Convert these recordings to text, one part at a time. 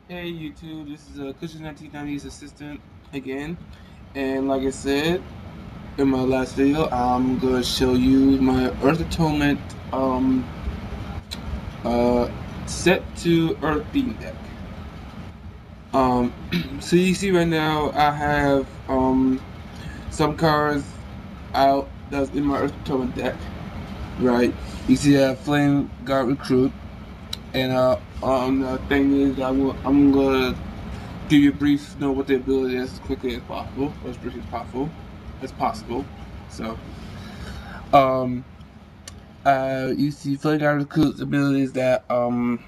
Hey YouTube, this is Cushion 1990's assistant again, and like I said in my last video, I'm gonna show you my Earth Atonement uh, set to Earth theme deck. Um, so you see right now I have some cards out that's in my Earth Atonement deck, right? You see I have Flame Guard Recruit, and the thing is I'm gonna give you a brief know what the ability is as quickly as possible, or as briefly as possible. So, um, you see, Filling Guy Recruit's ability is that, Filling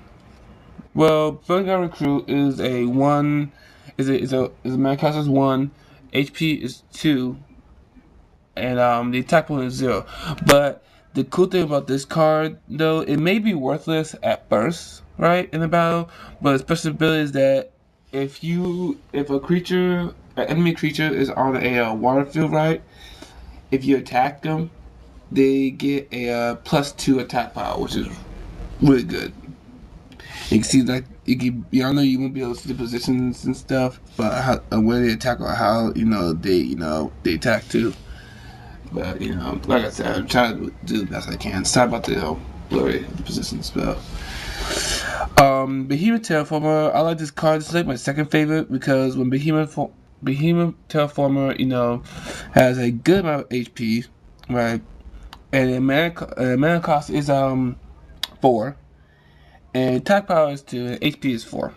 Guy Recruit is a one, is a man cost is 1, HP is 2, and the attack point is 0. But the cool thing about this card, though, it may be worthless at first, right, in the battle, but its special ability is that if a creature, an enemy creature is on a water field, right, if you attack them, they get a +2 attack power, which is really good. You can see like I know you won't be able to see the positions and stuff, but where they attack or how they attack too. But like I said, I'm trying to do the best I can. Sorry about the blurry position spell. Behemoth Terraformer. I like this card. This is like my second favorite because when Behemoth Terraformer, has a good amount of HP, right? And the mana cost is 4, and attack power is 2, and HP is 4.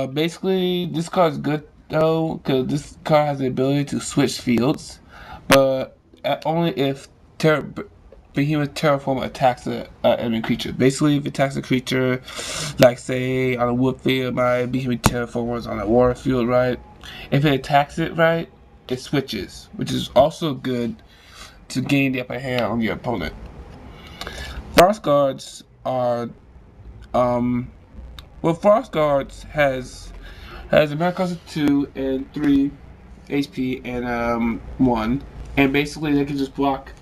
Basically, this card is good though because this card has the ability to switch fields, but only if Behemoth Terraform attacks an enemy creature. Basically, if it attacks a creature, like say on a wood field, my Behemoth Terraformer is on a water field, right? If it attacks it, right, it switches, which is also good to gain the upper hand on your opponent. Frost Guards are Frost Guards has a mana cost of 2 and 3 HP and 1, and basically they can just block.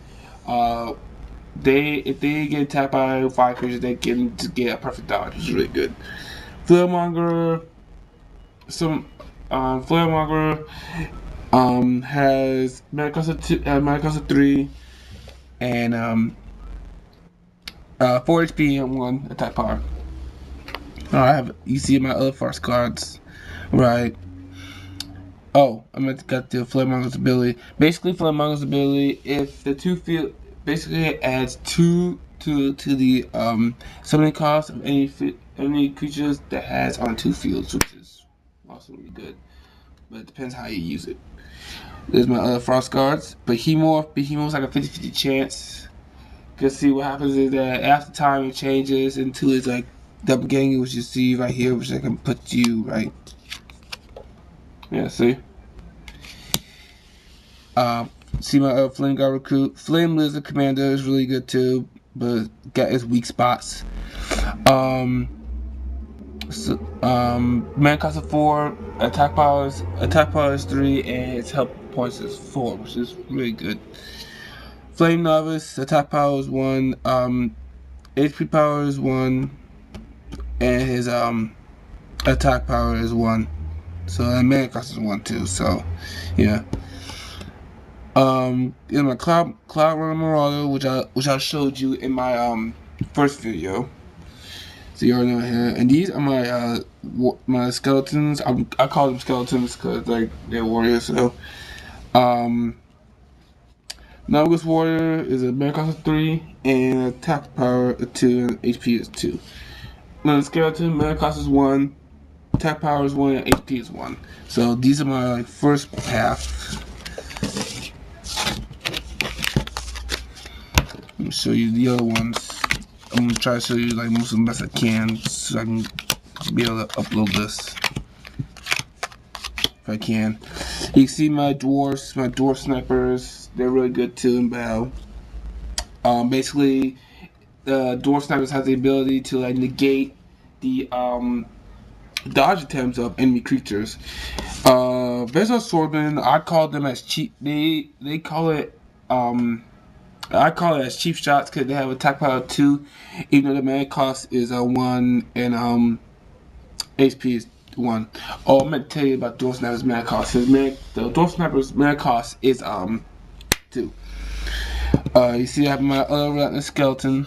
If they get attacked by 5 creatures, they can just get a perfect dodge, which is really good. Flaremonger, Flaremonger has mana cost of 3 and 4 HP and 1 attack power. You see my other Frost cards, right? Oh, I meant to got the Flaremonger's ability. Basically, Flaremonger's ability, if the two field, basically it adds 2 to the summoning cost of any creatures that has on 2 fields, which is also really good. But it depends how you use it. There's my other Frost guards. Behemoth's like a 50-50 chance. Cause see what happens is that after time it changes into its like double gang, which you see right here, which I can put you right. Yeah, see. See my Flame Guard Recruit. Flame Lizard Commander is really good too, but got its weak spots. Man cost of 4, attack power is 3, and its health points is 4, which is really good. Flame Novice, attack power is 1, HP power is 1, and his attack power is 1. So that mana cost is 1 too. So yeah. In my Cloud Runner Marauder, which I showed you in my first video. So you already know here. And these are my skeletons. I call them skeletons because like they're warriors. So Navigus Warrior is a mana cost of 3 and attack power of 2 and HP is 2. Now the skeleton mana cost is 1, attack power is 1, and HP is 1. So these are my first path. Let me show you the other ones. I'm gonna try to show you like most of them best I can, so I can be able to upload this if I can. You can see my dwarf snipers. They're really good too in battle. Basically, the dwarf snipers have the ability to like negate the dodge attempts of enemy creatures. Vezor swordmen, I call them as cheap. They call it I call it as cheap shots because they have attack power 2, even though the mana cost is a 1 and HP is 1. Oh, I meant to tell you about Dwarf Sniper's mana cost. The Dwarf Sniper's mana cost is 2. You see I have my other Relentless Skeleton.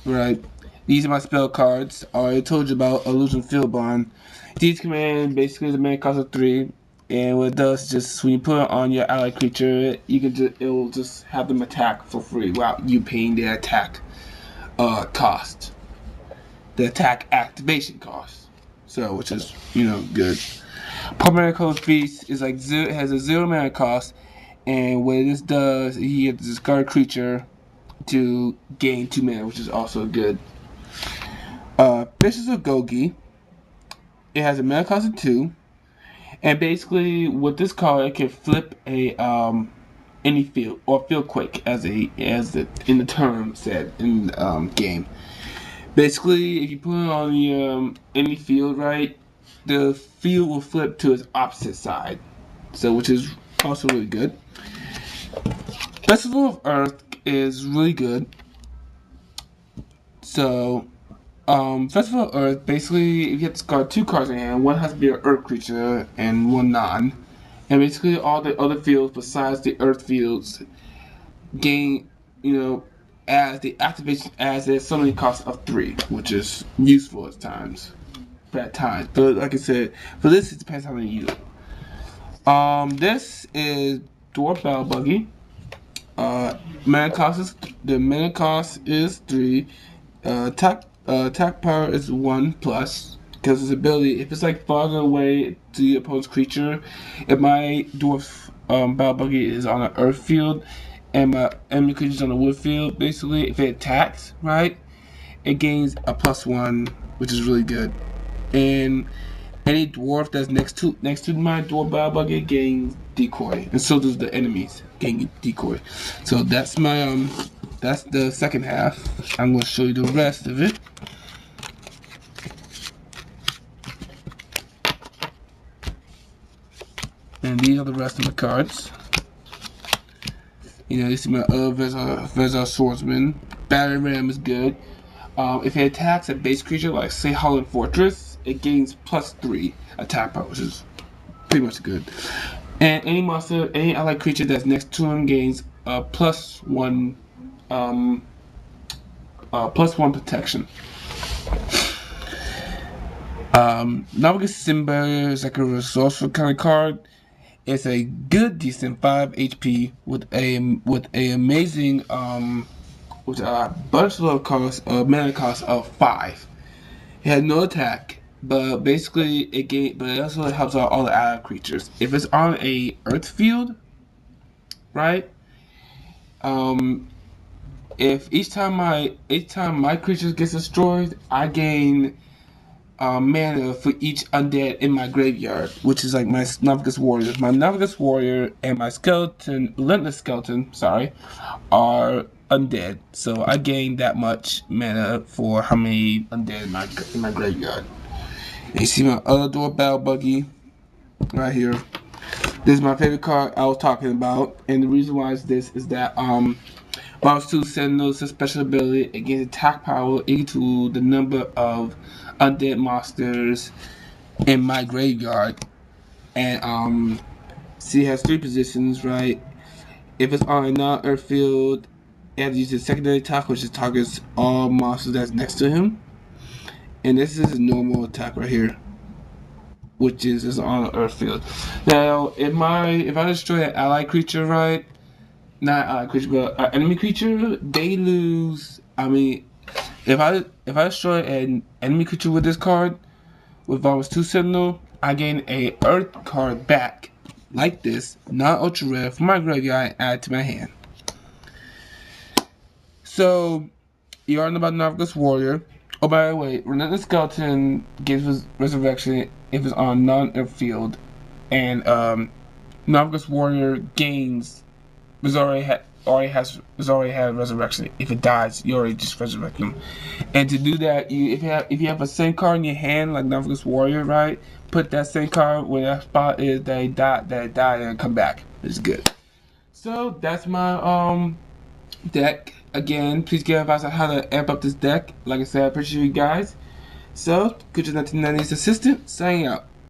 Right. These are my spell cards. I already told you about Illusion Field Bond. These command basically the mana cost of 3. And what it does is just when you put it on your allied creature, you can just it will just have them attack for free without you paying their attack cost. The attack activation cost. So which is, good. Primary Coast Beast is like has a 0 mana cost, and what this does, he has to discard a creature to gain 2 mana, which is also good. Fishes of Gogi. It has a mana cost of 2. And basically, with this card, it can flip a any field or field quick as in the term said in the game. Basically, if you put it on the any field, right, the field will flip to its opposite side, so which is also really good. Festival of Earth is really good. So, Festival of Earth, basically, if you have to discard 2 cards in hand, one has to be an Earth creature and one non. And basically, all the other fields besides the Earth fields gain, as the activation, as their summoning cost of 3, which is useful at times. But like I said, for this, it depends how many you use it. This is Dwarf Battle Buggy. Mana cost is 3. Attack power is 1 plus, because its ability, if it's like farther away to the opponent's creature, if my dwarf battle buggy is on an earth field and my enemy creature is on a wood field, basically if it attacks, right, it gains a +1, which is really good. And any dwarf that's next to my dwarf battle buggy gains decoy, and so does the enemies gain decoy. So that's my that's the second half. I'm going to show you the rest of it. And these are the rest of the cards. This is my Vezar Swordsman. Battery Ram is good. If it attacks a base creature like say Holland Fortress, it gains +3 attack power, which is pretty much good. And any monster, any allied creature that's next to him gains +1 +1 protection. Naviga's Simba is like a resourceful kind of card. It's a good, decent 5 HP with a amazing with a bunch of mana cost of 5. It has no attack, but basically but it also helps out all the allied creatures. If it's on a earth field, right? If each time my creature gets destroyed, I gain mana for each undead in my graveyard, which is like my Navigus Warriors. My Navigus Warrior and my Relentless Skeleton, are undead. So I gain that much mana for how many undead in my graveyard. And you see my other Dwarf Battle Buggy right here. This is my favorite card I was talking about, and the reason why it's this is that Bounce 2 Sentinels a special ability against attack power equal to the number of undead monsters in my graveyard. And see, it has 3 positions, right? If it's on a non-earth field, it has to use the secondary attack, which targets all monsters that's next to him. And this is a normal attack right here, which is on an earth field. Now, if I destroy an allied creature, right? Not allied creature, but an enemy creature, they lose. I mean, if I destroy an enemy creature with this card, with Bounce 2 Sentinel, I gain a earth card back, like this, not ultra rare, from my graveyard and add it to my hand. So, you already know about Navigus Warrior. Oh, by the way, Relentless Skeleton gives resurrection if it's on a non-earth field, and Navigus Warrior gains. It's already had resurrection. If it dies, you already just resurrect them. And to do that, if you have a same card in your hand like Navigus Warrior, right? Put that same card where that spot is that it died and come back. It's good. So that's my deck. Again, please give advice on how to amp up this deck. Like I said, I appreciate you guys. So, Kucha 1990's assistant, signing out.